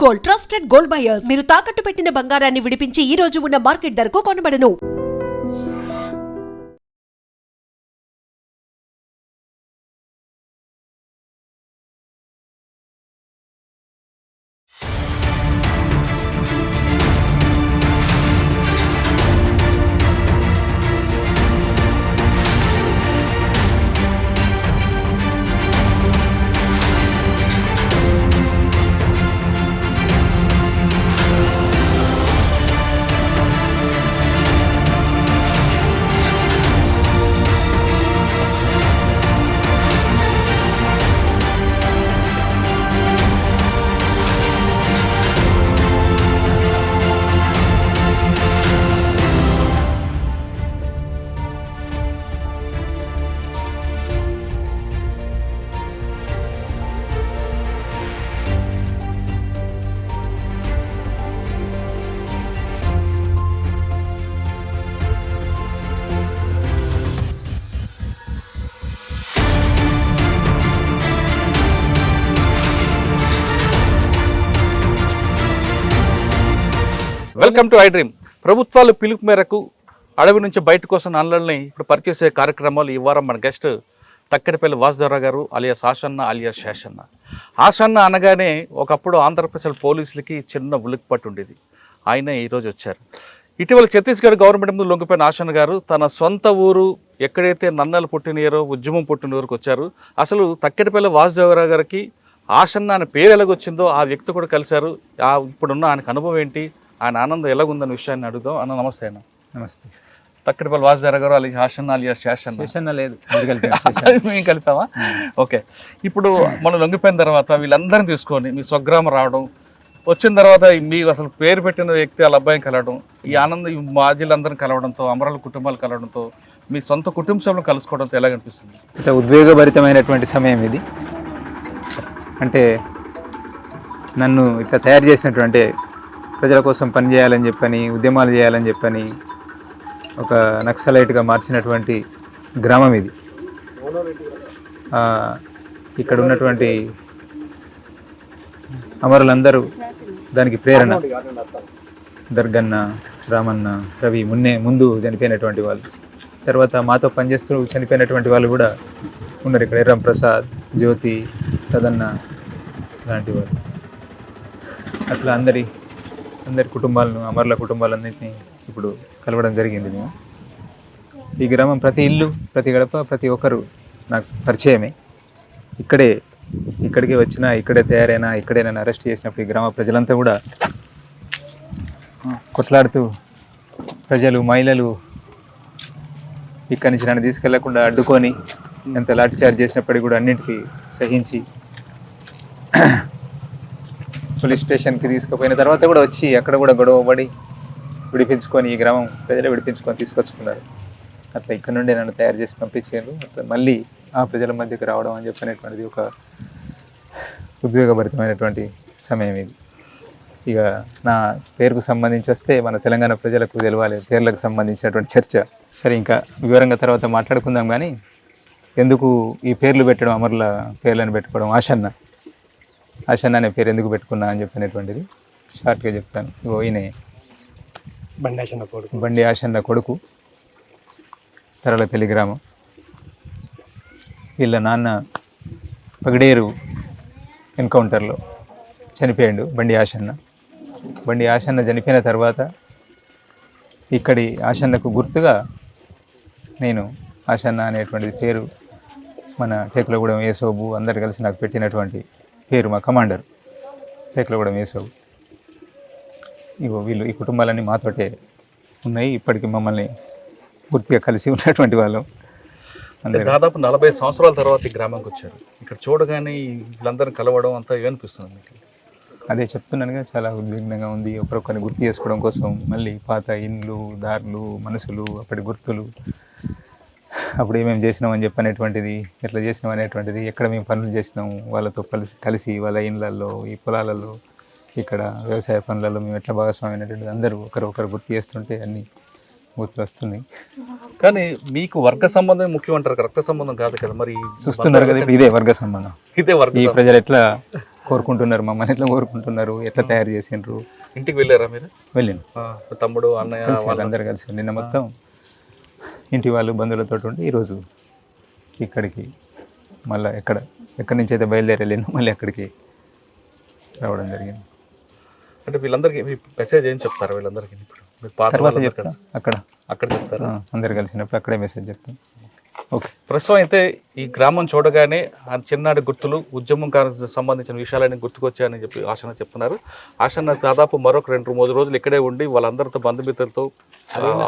Gold, trusted gold buyers. మీరు తాకట్టు పెట్టిన బంగారాన్ని విడిపించి ఈ రోజు ఉన్న మార్కెట్ ధరకు కొనబడను. Welcome to iDream. ప్రభుత్వాలు పిలుపు మేరకు అడవి నుంచి బయటకు వస్తున్న అన్నల్ని ఇప్పుడు పరిచేసే కార్యక్రమాలు ఈ వారం మన గెస్ట్ తక్కెడపల్లి వాసుదేవరావు గారు అలియాస్ ఆషన్న అలియాస్ శేషన్న. ఆషన్న అనగానే ఒకప్పుడు ఆంధ్రప్రదేశ్ పోలీసులకి చిన్న ఉలిక్కిపట్టు ఉండేది. ఆయన ఈరోజు వచ్చారు. ఇటీవల ఛత్తీస్గఢ్ గవర్నమెంట్ ముందు లొంగిపోయిన ఆషన్న గారు తన సొంత ఊరు ఎక్కడైతే నన్నలు పుట్టినయరో ఉద్యమం పుట్టిన ఊరికి వచ్చారు. అసలు తక్కెడపల్లి వాసుదేవరావు గారికి ఆషన్న అనే పేరు ఎలాగొచ్చిందో ఆ వ్యక్తి కూడా కలిశారు. ఇప్పుడున్న ఆయనకు అనుభవం ఏంటి, ఆయన ఆనందం ఎలాగుందన్న విషయాన్ని అడుగుదాం. అన్న నమస్తే. అన్న నమస్తే. తక్కెడపల్లి వాసుదేవరావు గారు అలియాస్ ఆషన్న అలియాస్ శేషన్న. లేదు మేము కలిపామా? ఓకే. ఇప్పుడు మనం లొంగిపోయిన తర్వాత వీళ్ళందరినీ తీసుకొని మీ స్వగ్రామం రావడం, వచ్చిన తర్వాత మీ అసలు పేరు పెట్టిన వ్యక్తి వాళ్ళ అబ్బాయిని కలవడం, ఈ ఆనందం ఈ మాజీలందరినీ కలవడంతో, అమరాల కుటుంబాలు కలవడంతో, మీ సొంత కుటుంబ సభ్యులను కలుసుకోవడంతో ఎలాగనిపిస్తుంది? అంటే ఉద్వేగభరితమైనటువంటి సమయం ఇది. అంటే నన్ను ఇట్లా తయారు చేసినటువంటి ప్రజల కోసం పనిచేయాలని చెప్పని, ఉద్యమాలు చేయాలని చెప్పని ఒక నక్సలైట్గా మార్చినటువంటి గ్రామం ఇది. ఇక్కడ ఉన్నటువంటి అమరులందరూ దానికి ప్రేరణ. దర్గన్న, రామన్న, రవి ముందు చనిపోయినటువంటి వాళ్ళు, తర్వాత మాతో పనిచేస్తూ చనిపోయినటువంటి వాళ్ళు కూడా ఉన్నారు ఇక్కడ. ఎర్రం ప్రసాద్, జ్యోతి, సదన్న లాంటి వాళ్ళు. అట్లా అందరి కుటుంబాలను, అమరుల కుటుంబాలన్నింటినీ ఇప్పుడు కలవడం జరిగింది. మేము ఈ గ్రామం ప్రతి ఇల్లు, ప్రతి గడప, ప్రతి ఒక్కరు నాకు పరిచయమే. ఇక్కడికి వచ్చినా, ఇక్కడే తయారైనా, ఇక్కడే నన్ను అరెస్ట్ చేసినప్పుడు ఈ గ్రామ ప్రజలంతా కూడా కొట్లాడుతూ, ప్రజలు, మహిళలు ఇక్కడి నుంచి నన్ను తీసుకెళ్లకుండా అడ్డుకొని ఎంత లాఠీచార్జ్ చేసినప్పటికీ కూడా అన్నింటికీ సహించి పోలీస్ స్టేషన్కి తీసుకుపోయిన తర్వాత కూడా వచ్చి అక్కడ కూడా గొడవపడి విడిపించుకొని, ఈ గ్రామం ప్రజలే విడిపించుకొని తీసుకొచ్చుకున్నారు. అట్లా ఇక్కడ నుండి నన్ను తయారు చేసి పంపించారు. అట్లా మళ్ళీ ఆ ప్రజల మధ్యకి రావడం అని చెప్పనేటువంటిది ఒక ఉద్వేగభరితమైనటువంటి సమయం ఇది. ఇక నా పేరుకు సంబంధించి వస్తే మన తెలంగాణ ప్రజలకు తెలవాలి పేర్లకు సంబంధించినటువంటి చర్చ. సరే, ఇంకా వివరంగా తర్వాత మాట్లాడుకుందాం. కానీ ఎందుకు ఈ పేర్లు పెట్టడం, అమరుల పేర్లను పెట్టుకోవడం, ఆషన్న అనే పేరు ఎందుకు పెట్టుకున్నా అని చెప్పినటువంటిది షార్ట్గా చెప్తాను. ఈయన బండి ఆషన్న కొడుకు, తరలపల్లి గ్రామం. వీళ్ళ నాన్న పగడేరు ఎన్కౌంటర్లో చనిపోయాడు బండి ఆషన్న చనిపోయిన తర్వాత ఇక్కడి ఆషన్నకు గుర్తుగా నేను ఆషన్న అనేటువంటిది పేరు మన టేకులగూడెం యేసోబు అందరు కలిసి నాకు పెట్టినటువంటి పేరు. మా కమాండర్ టేకులగూడెం యేసోబు. వీళ్ళు ఈ కుటుంబాలన్నీ మాతోటే ఉన్నాయి. ఇప్పటికీ మమ్మల్ని పూర్తిగా కలిసి ఉన్నటువంటి వాళ్ళు. దాదాపు 40 సంవత్సరాల తర్వాత ఈ గ్రామానికి వచ్చారు. ఇక్కడ చూడగానే వీళ్ళందరినీ కలవడం అంతా ఏమనిపిస్తుంది మీకు? అదే చెప్తున్నానుగా, చాలా ఉద్విగ్నంగా ఉంది. ఒకరొకరిని గుర్తు చేసుకోవడం కోసం మళ్ళీ పాత ఇండ్లు, దారులు, మనుషులు, అప్పటి గుర్తులు, అప్పుడు ఏమేమి చేసినాం అని చెప్పనేటువంటిది, ఎట్లా చేసినాం అనేటువంటిది, ఎక్కడ మేము పనులు చేసినాం వాళ్ళతో కలిసి వాళ్ళ ఇండ్లలో, ఈ పొలాలలో, ఇక్కడ వ్యవసాయ పనులలో మేము ఎట్లా భాగస్వామి అనేటువంటిది అందరూ ఒకరు గుర్తు చేస్తుంటే అన్నీ గుర్తులు వస్తున్నాయి. కానీ మీకు వర్గ సంబంధం ముఖ్యం అంటారు, రక్త సంబంధం కాదు కదా? మరి చూస్తున్నారు కదా, ఇప్పుడు ఇదే వర్గ సంబంధం. ఈ ప్రజలు ఎట్లా కోరుకుంటున్నారు, మమ్మల్ని ఎట్లా కోరుకుంటున్నారు, ఎట్లా తయారు చేసిండ్రు. ఇంటికి వెళ్ళారా మీరు? వెళ్ళాను, తమ్ముడు అన్నయ్య కలిసి అందరు కలిసి నిన్న మొత్తం ఇంటి వాళ్ళు బంధువులతో ఉండి ఈరోజు ఇక్కడికి మళ్ళీ ఎక్కడి నుంచి అయితే బయలుదేరి వెళ్ళిందో మళ్ళీ అక్కడికి రావడం జరిగింది. అంటే వీళ్ళందరికీ మీ మెసేజ్ ఏం చెప్తారు వీళ్ళందరికీ? ఇప్పుడు మీ పాత తర్వాత వాళ్ళందరూ చెప్తా, కలిసి అక్కడ చెప్తారా? అందరు కలిసినప్పుడు అక్కడే మెసేజ్ చెప్తాం. ఓకే. ప్రస్తుతం అయితే ఈ గ్రామం చూడగానే ఆ చిన్నాడి గుర్తులు, ఉద్యమం సంబంధించిన విషయాలన్నీ గుర్తుకొచ్చాయని చెప్పి ఆశన చెప్తున్నారు. ఆశన దాదాపు మరొక 2-3 రోజులు ఇక్కడే ఉండి వాళ్ళందరితో బంధుమిత్రులతో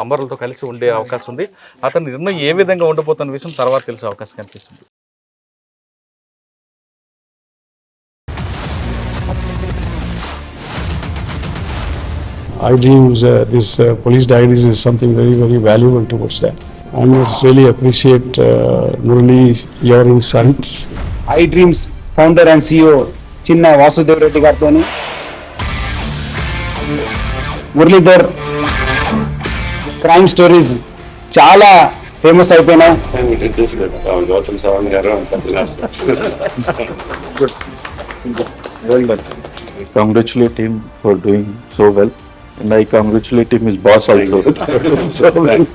అమరులతో కలిసి ఉండే అవకాశం ఉంది. అతని నిర్ణయం ఏ విధంగా ఉండబోతున్న విషయం తర్వాత తెలిసే అవకాశం కనిపిస్తుంది. I dreams, this police diaries is something very, very valuable towards that. I must really appreciate Murali, your insights. I dreams founder and CEO చిన్న వాసుదేవ్ రెడ్డి గారితో మురళీధర్ క్రైమ్ స్టోరీస్ చాలా ఫేమస్ అయిపోయినాయి. గౌతమ్ సవాంగ్ గారు Well done. I congratulate him for doing so well, and I congratulate him, his boss also. So well.